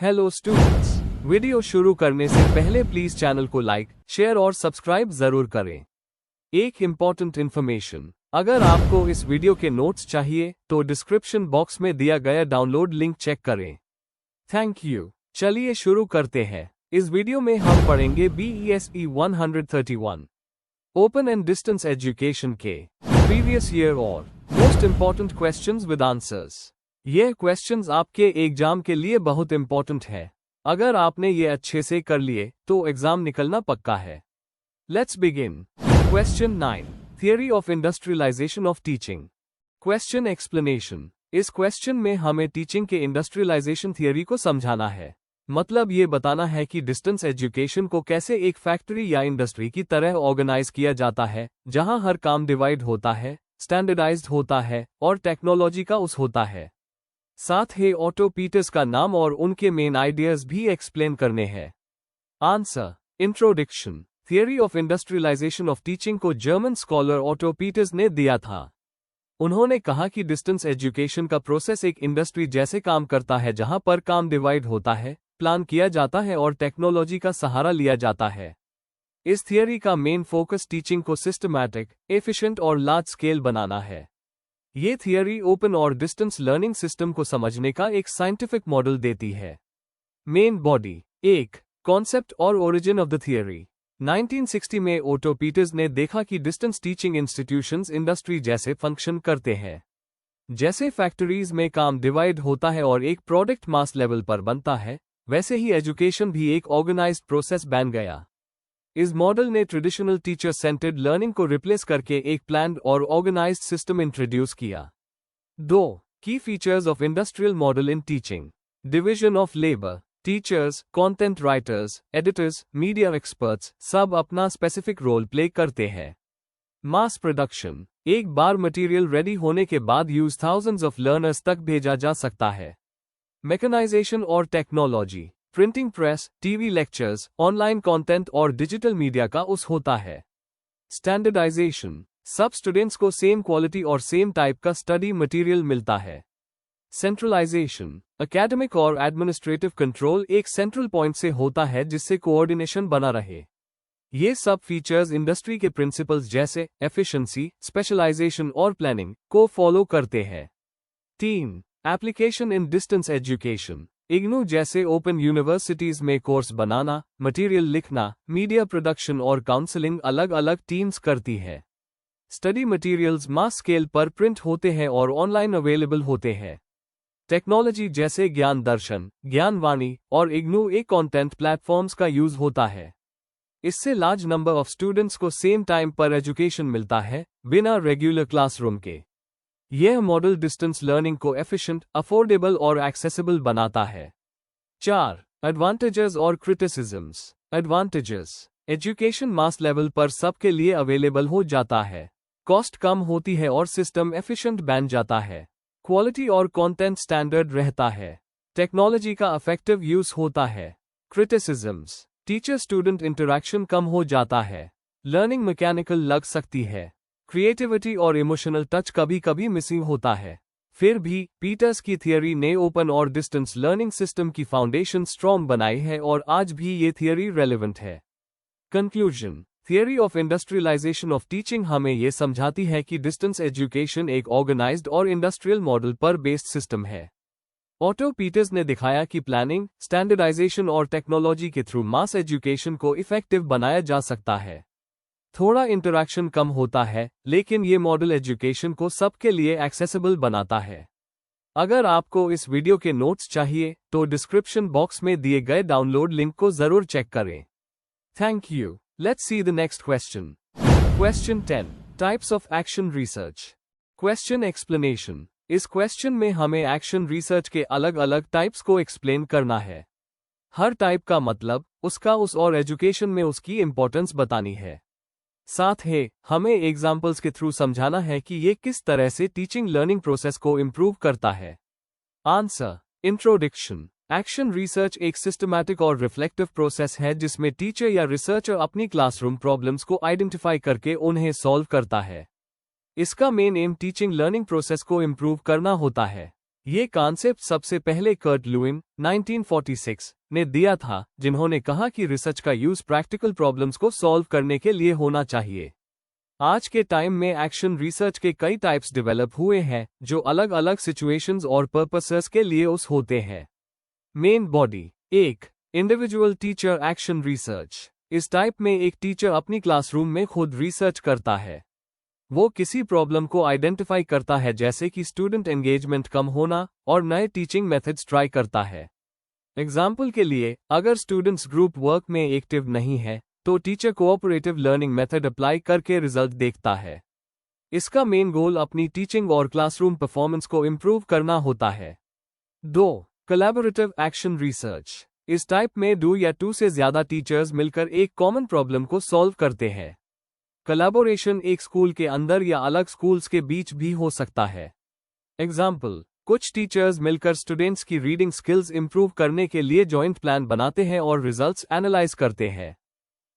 Hello students, video शुरू करने से पहले प्लीज चैनल को लाइक, शेयर और सब्सक्राइब जरूर करें। एक इम्पॉर्टेंट इन्फॉर्मेशन, अगर आपको इस वीडियो के नोट्स चाहिए तो डिस्क्रिप्शन बॉक्स में दिया गया डाउनलोड लिंक चेक करें। Thank you. चलिए शुरू करते हैं। इस वीडियो में हम पढ़ेंगे BESE 131 open and distance education के प्रीवियस ईयर और most important questions with answers. ये क्वेश्चंस आपके एग्जाम के लिए बहुत इंपॉर्टेंट है। अगर आपने ये अच्छे से कर लिए तो एग्जाम निकलना पक्का है। Let's begin. Question 9, theory of industrialisation of teaching. Question explanation. इस क्वेश्चन में हमें टीचिंग के इंडस्ट्रियलाइजेशन थियरी को समझाना है। मतलब ये बताना है कि डिस्टेंस एजुकेशन को कैसे एक फैक्ट्री या इंडस्ट्री की तरह ऑर्गेनाइज किया जाता है, जहां हर काम डिवाइड होता है, स्टैंडर्डाइज्ड होता है और टेक्नोलॉजी का उस होता है। साथ ही ऑटो पीटर्स का नाम और उनके मेन आइडियाज भी एक्सप्लेन करने हैं। Answer. Introduction. Theory of industrialisation of teaching को जर्मन स्कॉलर ऑटो पीटर्स ने दिया था। उन्होंने कहा कि डिस्टेंस एजुकेशन का प्रोसेस एक इंडस्ट्री जैसे काम करता है, जहां पर काम डिवाइड होता है, प्लान किया जाता है और टेक्नोलॉजी का सहारा लिया जाता है। इस थियरी का मेन फोकस टीचिंग को सिस्टमैटिक, एफिशिएंट और लार्ज स्केल बनाना है। ये थियरी ओपन और डिस्टेंस लर्निंग सिस्टम को समझने का एक साइंटिफिक मॉडल देती है। Main body. 1. कॉन्सेप्ट और ओरिजिन ऑफ द थियरी। 1960 में ऑटो पीटर्स ने देखा कि डिस्टेंस टीचिंग इंस्टीट्यूशंस इंडस्ट्री जैसे फंक्शन करते हैं। जैसे फैक्ट्रीज में काम डिवाइड होता है और एक प्रोडक्ट मास लेवल पर बनता है, वैसे ही एजुकेशन भी एक ऑर्गेनाइज्ड प्रोसेस बन गया। इस मॉडल ने ट्रेडिशनल टीचर सेंटर्ड लर्निंग को रिप्लेस करके एक प्लान्ड और ऑर्गेनाइज्ड सिस्टम इंट्रोड्यूस किया। 2. की features of industrial model in teaching. Division of labour. Teachers, content writers, editors, media experts सब अपना स्पेसिफिक रोल प्ले करते हैं। Mass production. एक बार मटेरियल रेडी होने के बाद यूज थाउजेंड्स ऑफ लर्नर्स तक भेजा जा सकता है। मैकेनाइजेशन और technology. Printing press, TV lectures, online content और डिजिटल मीडिया का उस होता है। स्टैंडर्डाइजेशन। सब स्टूडेंट्स को सेम क्वालिटी और सेम टाइप का स्टडी मटेरियल मिलता है। सेंट्रलाइजेशन। एकेडमिक और एडमिनिस्ट्रेटिव कंट्रोल एक सेंट्रल पॉइंट से होता है जिससे कोऑर्डिनेशन बना रहे। ये सब फीचर्स इंडस्ट्री के प्रिंसिपल्स जैसे एफिशिएंसी, स्पेशलाइजेशन और प्लानिंग को फॉलो करते हैं। 3. Application in distance education. IGNOU जैसे ओपन यूनिवर्सिटीज में कोर्स बनाना, मटेरियल लिखना, मीडिया प्रोडक्शन और काउंसलिंग अलग अलग टीम्स करती है। स्टडी मटेरियल्स मास स्केल पर प्रिंट होते हैं और ऑनलाइन अवेलेबल होते हैं। टेक्नोलॉजी जैसे ज्ञान दर्शन, ज्ञानवाणी और इग्नू एक कंटेंट प्लेटफॉर्म्स का यूज होता है। इससे लार्ज नंबर ऑफ स्टूडेंट्स को सेम टाइम पर एजुकेशन मिलता है, बिना रेगुलर क्लासरूम के। यह मॉडल डिस्टेंस लर्निंग को एफिशिएंट, अफोर्डेबल और एक्सेसिबल बनाता है। 4. एडवांटेजेस और criticisms. Advantages. Education mass level पर सबके लिए अवेलेबल हो जाता है। कॉस्ट कम होती है और सिस्टम एफिशिएंट बन जाता है। क्वालिटी और कंटेंट स्टैंडर्ड रहता है। टेक्नोलॉजी का इफेक्टिव यूज होता है। क्रिटिसिज्म्स। टीचर स्टूडेंट इंटरैक्शन कम हो जाता है। लर्निंग मैकेनिकल लग सकती है। क्रिएटिविटी और इमोशनल टच कभी कभी मिसिंग होता है। फिर भी पीटर्स की थियरी ने ओपन और डिस्टेंस लर्निंग सिस्टम की फाउंडेशन स्ट्रॉन्ग बनाई है और आज भी ये थियरी रेलेवेंट है। Conclusion. Theory of industrialisation of teaching हमें ये समझाती है कि डिस्टेंस एजुकेशन एक ऑर्गेनाइज्ड और इंडस्ट्रियल मॉडल पर बेस्ड सिस्टम है। ऑटो पीटर्स ने दिखाया कि प्लानिंग, स्टैंडर्डाइजेशन और टेक्नोलॉजी के थ्रू मास एजुकेशन को इफेक्टिव बनाया जा सकता है। थोड़ा इंटरैक्शन कम होता है, लेकिन ये मॉडल एजुकेशन को सबके लिए एक्सेसिबल बनाता है। अगर आपको इस वीडियो के नोट्स चाहिए तो डिस्क्रिप्शन बॉक्स में दिए गए डाउनलोड लिंक को जरूर चेक करें। Thank you. Let's see the next question. Question 10, types of action research. Question explanation. इस क्वेश्चन में हमें एक्शन रिसर्च के अलग अलग टाइप्स को एक्सप्लेन करना है। हर टाइप का मतलब उसका उस और एजुकेशन में उसकी इंपॉर्टेंस बतानी है। साथ ही हमें एग्जाम्पल्स के थ्रू समझाना है कि ये किस तरह से टीचिंग लर्निंग प्रोसेस को इम्प्रूव करता है। आंसर। इंट्रोडक्शन। एक्शन रिसर्च एक सिस्टमैटिक और रिफ्लेक्टिव प्रोसेस है जिसमें टीचर या रिसर्चर अपनी क्लासरूम प्रॉब्लम्स को आइडेंटिफाई करके उन्हें सॉल्व करता है। इसका main am teaching learning process को इम्प्रूव करना होता है। ये कॉन्सेप्ट सबसे पहले कर्ट लुइन 1946 ने दिया था, जिन्होंने कहा कि रिसर्च का यूज प्रैक्टिकल प्रॉब्लम्स को सॉल्व करने के लिए होना चाहिए। आज के टाइम में एक्शन रिसर्च के कई टाइप्स डेवलप हुए हैं, जो अलग अलग सिचुएशंस और पर्पसेस के लिए उस होते हैं। Main body. 1. Individual teacher action research. इस टाइप में एक टीचर अपनी क्लासरूम में खुद रिसर्च करता है। वो किसी प्रॉब्लम को आइडेंटिफाई करता है, जैसे कि स्टूडेंट एंगेजमेंट कम होना, और नए टीचिंग मेथड्स ट्राई करता है। एग्जाम्पल के लिए, अगर स्टूडेंट्स ग्रुप वर्क में एक्टिव नहीं है, तो teacher cooperative learning method apply करके रिजल्ट देखता है। इसका मेन गोल अपनी टीचिंग और क्लासरूम परफॉर्मेंस को इम्प्रूव करना होता है। 2. Collaborative action research. इस टाइप में 2 या 2 से ज्यादा टीचर्स मिलकर एक कॉमन प्रॉब्लम को सॉल्व करते हैं। कोलैबोरेशन एक स्कूल के अंदर या अलग स्कूल्स के बीच भी हो सकता है। एग्जाम्पल, कुछ टीचर्स मिलकर स्टूडेंट्स की रीडिंग स्किल्स इंप्रूव करने के लिए जॉइंट प्लान बनाते हैं और रिजल्ट्स एनालाइज करते हैं।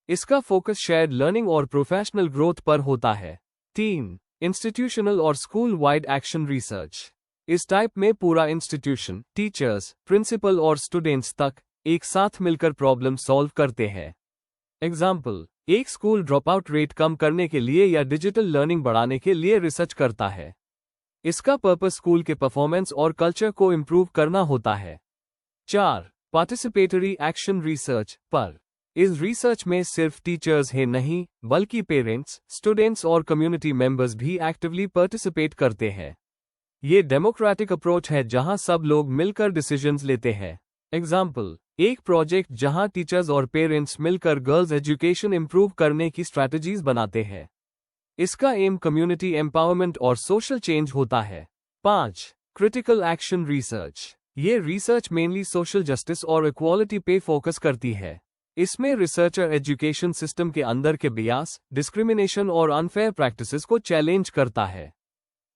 इसका फोकस शेयर्ड लर्निंग और प्रोफेशनल ग्रोथ पर होता है। 3. इंस्टीट्यूशनल और स्कूल वाइड एक्शन रिसर्च। इस टाइप में पूरा इंस्टीट्यूशन, टीचर्स, प्रिंसिपल और स्टूडेंट्स तक एक साथ मिलकर प्रॉब्लम सॉल्व करते हैं। एग्जाम्पल, एक स्कूल ड्रॉप आउट रेट कम करने के लिए या डिजिटल लर्निंग बढ़ाने के लिए रिसर्च करता है। इसका पर्पस स्कूल के परफॉर्मेंस और कल्चर को इम्प्रूव करना होता है। 4. पार्टिसिपेटरी एक्शन रिसर्च पर। इस रिसर्च में सिर्फ टीचर्स ही नहीं, बल्कि पेरेंट्स, स्टूडेंट्स और कम्युनिटी मेंबर्स भी एक्टिवली पार्टिसिपेट करते हैं। ये डेमोक्रेटिक अप्रोच है जहां सब लोग मिलकर डिसीजंस लेते हैं। एग्जाम्पल, एक प्रोजेक्ट जहां टीचर्स और पेरेंट्स मिलकर गर्ल्स एजुकेशन इंप्रूव करने की स्ट्रैटेजीज बनाते हैं। इसका एम कम्युनिटी एम्पावरमेंट और सोशल चेंज होता है। 5. Critical action research. ये रिसर्च मेनली सोशल जस्टिस और इक्वालिटी पे फोकस करती है। इसमें रिसर्चर एजुकेशन सिस्टम के अंदर के बियास, डिस्क्रिमिनेशन और अनफेयर प्रैक्टिसेस को चैलेंज करता है।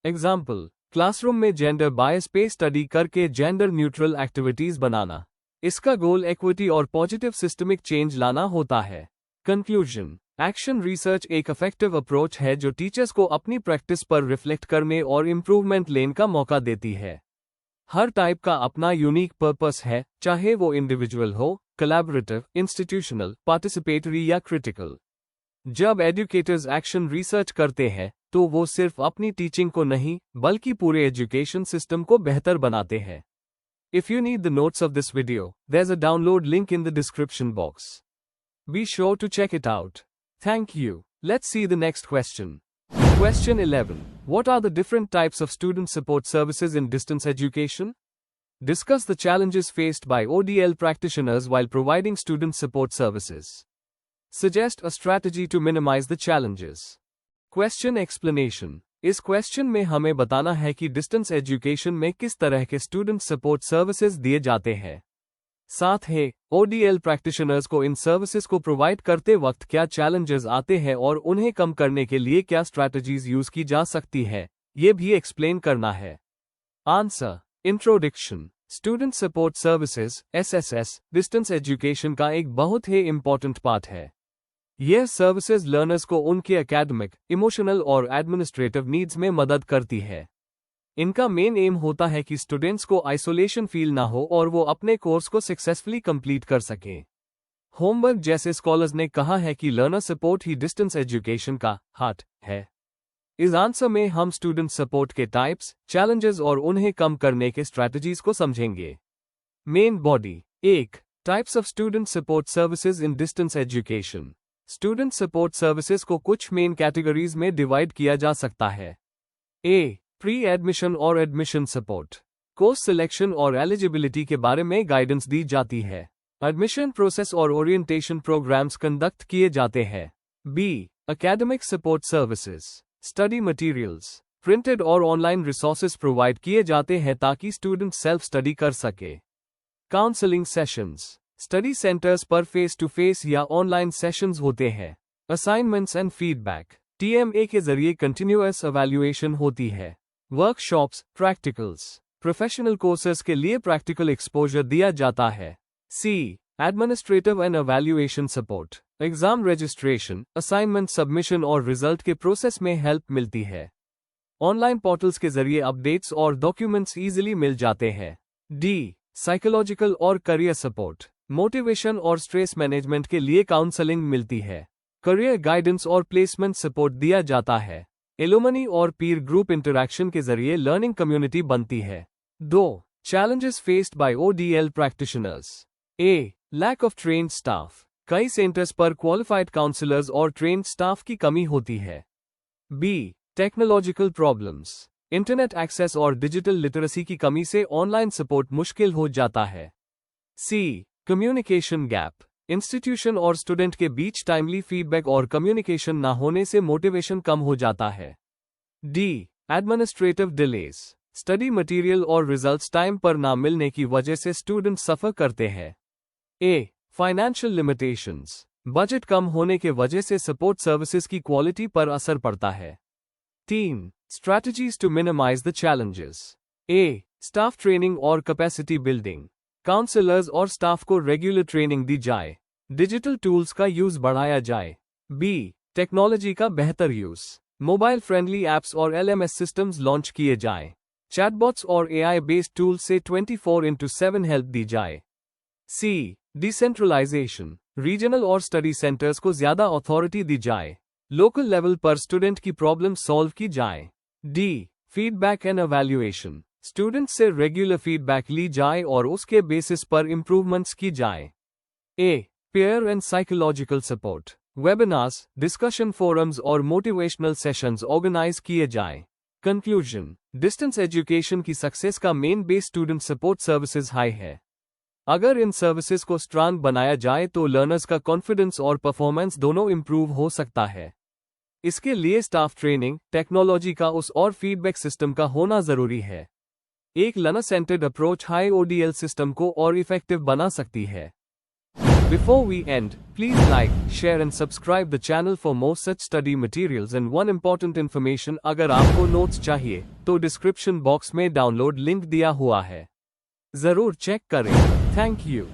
एग्जाम्पल, क्लासरूम में जेंडर बायस पे स्टडी करके जेंडर न्यूट्रल एक्टिविटीज बनाना। इसका गोल इक्विटी और पॉजिटिव सिस्टमिक चेंज लाना होता है। कंक्लूजन, एक्शन रिसर्च एक इफेक्टिव अप्रोच है जो टीचर्स को अपनी प्रैक्टिस पर रिफ्लेक्ट करने और इम्प्रूवमेंट लेने का मौका देती है। हर टाइप का अपना यूनिक पर्पस है, चाहे वो इंडिविजुअल हो, कोलैबोरेटिव, इंस्टीट्यूशनल, पार्टिसिपेटरी या क्रिटिकल। जब एजुकेटर्स एक्शन रिसर्च करते हैं, तो वो सिर्फ अपनी टीचिंग को नहीं, बल्कि पूरे एजुकेशन सिस्टम को बेहतर बनाते हैं। If you need the notes of this video, there's a download link in the description box. Be sure to check it out. Thank you. Let's see the next question. Question 11. What are the different types of student support services in distance education? Discuss the challenges faced by ODL practitioners while providing student support services. Suggest a strategy to minimize the challenges. Question explanation. इस question में हमें बताना है कि distance education में किस तरह के स्टूडेंट सपोर्ट सर्विसेज दिए जाते हैं। साथ ही ओडीएल प्रैक्टिशनर्स को इन सर्विसेज को प्रोवाइड करते वक्त क्या चैलेंजेस आते हैं और उन्हें कम करने के लिए क्या स्ट्रैटेजीज यूज की जा सकती है, ये भी एक्सप्लेन करना है। Answer. Introduction. Student support services (SSS) distance education का एक बहुत ही इंपॉर्टेंट पार्ट है। यह सर्विसेज लर्नर्स को उनके एकेडमिक, इमोशनल और एडमिनिस्ट्रेटिव नीड्स में मदद करती है। इनका मेन एम होता है कि स्टूडेंट्स को आइसोलेशन फील ना हो और वो अपने कोर्स को सक्सेसफुली कंप्लीट कर सकें। होमवर्क जैसे स्कॉलर्स ने कहा है कि लर्नर सपोर्ट ही डिस्टेंस एजुकेशन का हार्ट है। इस आंसर में हम स्टूडेंट सपोर्ट के टाइप्स, चैलेंजेस और उन्हें कम करने के स्ट्रैटेजीज को समझेंगे। Main body. 1. Types of student support services in distance education. Student support services को कुछ मेन कैटेगरीज में डिवाइड किया जा सकता है। ए. प्री एडमिशन और एडमिशन सपोर्ट। कोर्स सिलेक्शन और एलिजिबिलिटी के बारे में गाइडेंस दी जाती है। एडमिशन प्रोसेस और ओरिएंटेशन प्रोग्राम्स कंडक्ट किए जाते हैं। B. Academic support services. Study materials, printed और ऑनलाइन रिसोर्सेज प्रोवाइड किए जाते हैं ताकि स्टूडेंट सेल्फ स्टडी कर सके। Counselling sessions. स्टडी सेंटर्स पर फेस टू फेस या ऑनलाइन सेशंस होते हैं। Assignments and feedback. TMA के जरिए कंटिन्यूअस एवैल्यूएशन होती है। Workshops, practicals. प्रोफेशनल कोर्सेज के लिए प्रैक्टिकल एक्सपोजर दिया जाता है। C. Administrative and evaluation support. Exam registration, assignment submission और रिजल्ट के प्रोसेस में हेल्प मिलती है। ऑनलाइन पोर्टल्स के जरिए अपडेट्स और डॉक्यूमेंट्स इजीली मिल जाते हैं। डी, साइकोलॉजिकल और करियर सपोर्ट, मोटिवेशन और स्ट्रेस मैनेजमेंट के लिए काउंसलिंग मिलती है। करियर गाइडेंस और प्लेसमेंट सपोर्ट दिया जाता है। एलुमनी और पीर ग्रुप इंटरैक्शन के जरिए लर्निंग कम्युनिटी बनती है। 2. Challenges faced by ODL practitioners. A. Lack of trained staff. कई सेंटर्स पर क्वालिफाइड काउंसलर्स और ट्रेन्ड स्टाफ की कमी होती है। B. Technological problems. Internet access और डिजिटल लिटरेसी की कमी से ऑनलाइन सपोर्ट मुश्किल हो जाता है। C. Communication gap. इंस्टीट्यूशन और स्टूडेंट के बीच टाइमली फीडबैक और कम्युनिकेशन ना होने से मोटिवेशन कम हो जाता है। D. Administrative delays. Study material और रिजल्ट्स टाइम पर ना मिलने की वजह से स्टूडेंट सफर करते हैं। A. Financial limitations. बजट कम होने के वजह से सपोर्ट सर्विसेज की क्वालिटी पर असर पड़ता है। 3. Strategies to minimize the challenges. A. Staff training और capacity building. काउंसलर्स और स्टाफ को रेगुलर ट्रेनिंग दी जाए। डिजिटल टूल्स का यूज बढ़ाया जाए। B. टेक्नोलॉजी का बेहतर यूज। मोबाइल फ्रेंडली एप्स और LMS सिस्टम्स लॉन्च किए जाएं। चैटबॉट्स और AI बेस्ड टूल्स से 24/7 हेल्प दी जाए। C. डिसेंट्रलाइजेशन। रीजनल और स्टडी सेंटर्स को ज्यादा अथॉरिटी दी जाए। लोकल लेवल पर स्टूडेंट की प्रॉब्लम सॉल्व की जाए। D. Feedback and evaluation. Student से रेगुलर फीडबैक ली जाए और उसके बेसिस पर इंप्रूवमेंट्स की जाए। A. Peer and psychological support. Webinars, discussion forums और मोटिवेशनल सेशंस ऑर्गेनाइज किए जाएं। कंक्लूजन, डिस्टेंस एजुकेशन की सक्सेस का main base student support services high है। अगर इन सर्विसेज को स्ट्रांग बनाया जाए तो लर्नर्स का कॉन्फिडेंस और परफॉर्मेंस दोनों इंप्रूव हो सकता है। इसके लिए स्टाफ ट्रेनिंग, टेक्नोलॉजी का उस और फीडबैक सिस्टम का होना जरूरी है। एक learner centred approach high ODL system को और इफेक्टिव बना सकती है। Before we end, please like, share and subscribe the channel for more such study materials and one important information अगर आपको नोट्स चाहिए तो डिस्क्रिप्शन बॉक्स में डाउनलोड लिंक दिया हुआ है, जरूर चेक करें। Thank you.